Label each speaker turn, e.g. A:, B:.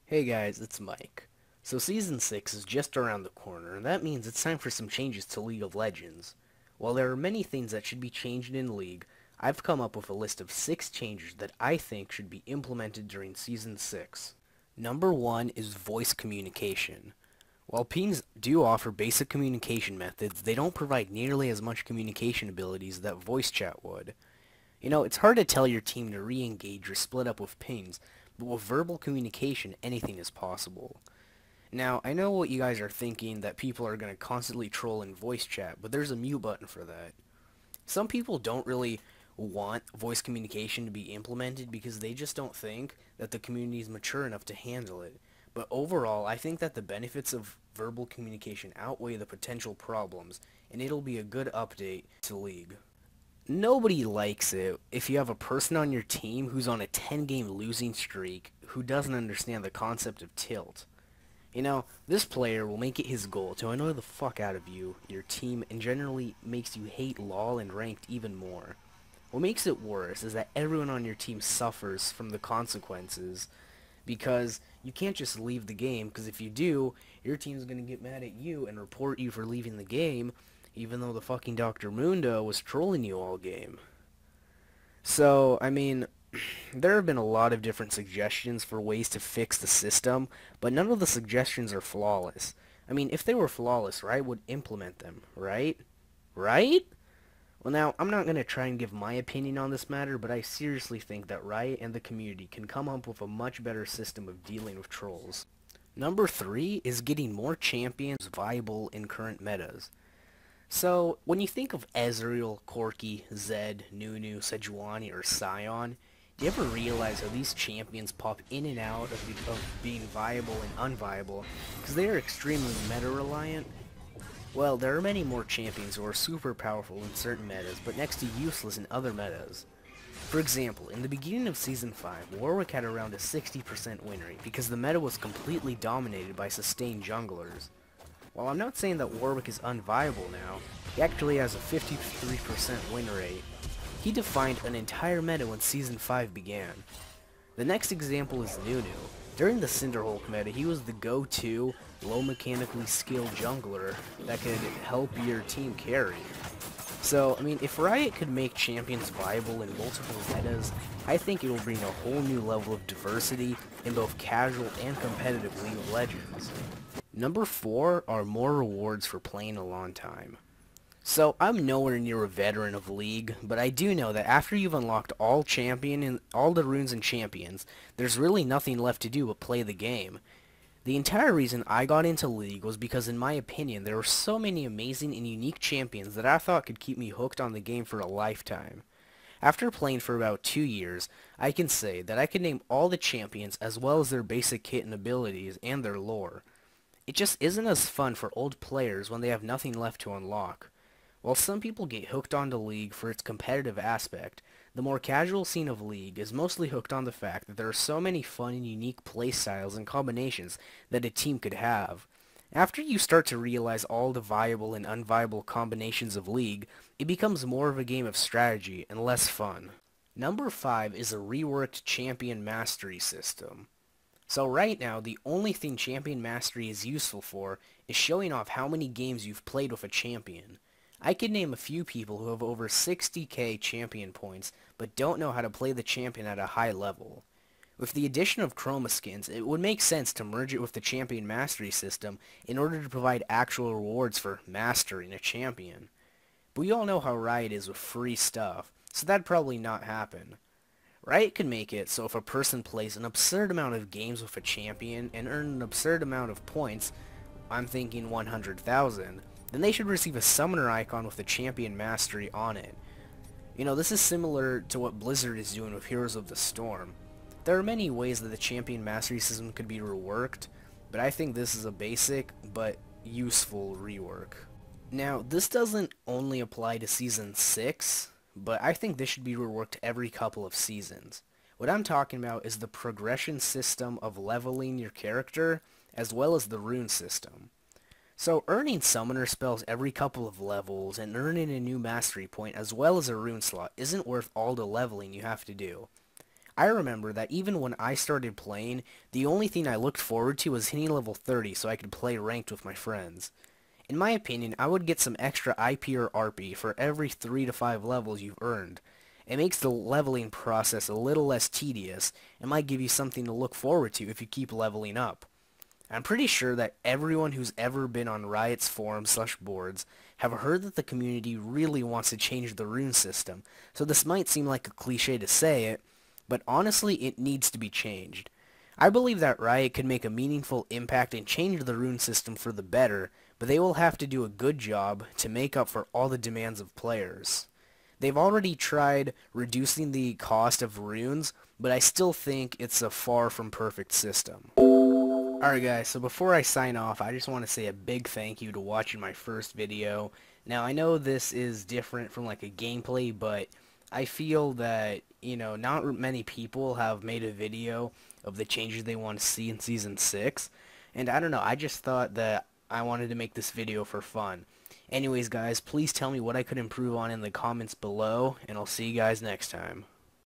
A: Hey guys, it's Mike. So Season 6 is just around the corner, and that means it's time for some changes to League of Legends. While there are many things that should be changed in League, I've come up with a list of 6 changes that I think should be implemented during Season 6. Number 1 is voice communication. While pings do offer basic communication methods, they don't provide nearly as much communication abilities that voice chat would. It's hard to tell your team to re-engage or split up with pings, but with verbal communication, anything is possible. Now, I know what you guys are thinking, that people are going to constantly troll in voice chat, but there's a mute button for that. Some people don't really want voice communication to be implemented because they just don't think that the community is mature enough to handle it. But overall, I think that the benefits of verbal communication outweigh the potential problems, and it'll be a good update to League. Nobody likes it if you have a person on your team who's on a 10-game losing streak who doesn't understand the concept of tilt. This player will make it his goal to annoy the fuck out of you, your team, and generally makes you hate LoL and ranked even more. What makes it worse is that everyone on your team suffers from the consequences because you can't just leave the game, because if you do, your team's going to get mad at you and report you for leaving the game, even though the fucking Dr. Mundo was trolling you all game. So, there have been a lot of different suggestions for ways to fix the system, but none of the suggestions are flawless. If they were flawless, Riot would implement them, right? Right? Well, now, I'm not going to try and give my opinion on this matter, but I seriously think that Riot and the community can come up with a much better system of dealing with trolls. Number 3 is getting more champions viable in current metas. So, when you think of Ezreal, Corki, Zed, Nunu, Sejuani, or Sion, do you ever realize how these champions pop in and out of being viable and unviable because they are extremely meta-reliant? Well, there are many more champions who are super powerful in certain metas, but next to useless in other metas. For example, in the beginning of Season 5, Warwick had around a 60% win rate because the meta was completely dominated by sustained junglers. While I'm not saying that Warwick is unviable now, he actually has a 53% win rate. He defined an entire meta when Season 5 began. The next example is Nunu. During the Cinderhulk meta, he was the go-to, low mechanically skilled jungler that could help your team carry. So, if Riot could make champions viable in multiple metas, I think it will bring a whole new level of diversity in both casual and competitive League of Legends. Number 4 are more rewards for playing a long time. So, I'm nowhere near a veteran of League, but I do know that after you've unlocked all the runes and champions, there's really nothing left to do but play the game. The entire reason I got into League was because, in my opinion, there were so many amazing and unique champions that I thought could keep me hooked on the game for a lifetime. After playing for about 2 years, I can say that I can name all the champions as well as their basic kit and abilities and their lore. It just isn't as fun for old players when they have nothing left to unlock. While some people get hooked onto League for its competitive aspect, the more casual scene of League is mostly hooked on the fact that there are so many fun and unique playstyles and combinations that a team could have. After you start to realize all the viable and unviable combinations of League, it becomes more of a game of strategy and less fun. Number 5 is a reworked champion mastery system. So right now, the only thing Champion Mastery is useful for is showing off how many games you've played with a champion. I could name a few people who have over 60k champion points, but don't know how to play the champion at a high level. With the addition of chroma skins, it would make sense to merge it with the Champion Mastery system in order to provide actual rewards for mastering a champion. But we all know how Riot is with free stuff, so that'd probably not happen. Riot could make it so if a person plays an absurd amount of games with a champion and earn an absurd amount of points, I'm thinking 100,000, then they should receive a summoner icon with the champion mastery on it. This is similar to what Blizzard is doing with Heroes of the Storm. There are many ways that the champion mastery system could be reworked, but I think this is a basic but useful rework. Now, this doesn't only apply to Season 6, but I think this should be reworked every couple of seasons. What I'm talking about is the progression system of leveling your character, as well as the rune system. So earning summoner spells every couple of levels and earning a new mastery point as well as a rune slot isn't worth all the leveling you have to do. I remember that even when I started playing, the only thing I looked forward to was hitting level 30 so I could play ranked with my friends. In my opinion, I would get some extra IP or RP for every 3 to 5 levels you've earned. It makes the leveling process a little less tedious and might give you something to look forward to if you keep leveling up. I'm pretty sure that everyone who's ever been on Riot's forums/boards have heard that the community really wants to change the rune system, so this might seem like a cliche to say it, but honestly it needs to be changed. I believe that Riot could make a meaningful impact and change the rune system for the better, but they will have to do a good job to make up for all the demands of players. They've already tried reducing the cost of runes, but I still think it's a far from perfect system. Alright guys, so before I sign off, I just want to say a big thank you to watching my first video. Now I know this is different from like a gameplay, but I feel that, not many people have made a video of the changes they want to see in Season 6. And I don't know, I just thought that I wanted to make this video for fun. Anyways guys, please tell me what I could improve on in the comments below, and I'll see you guys next time.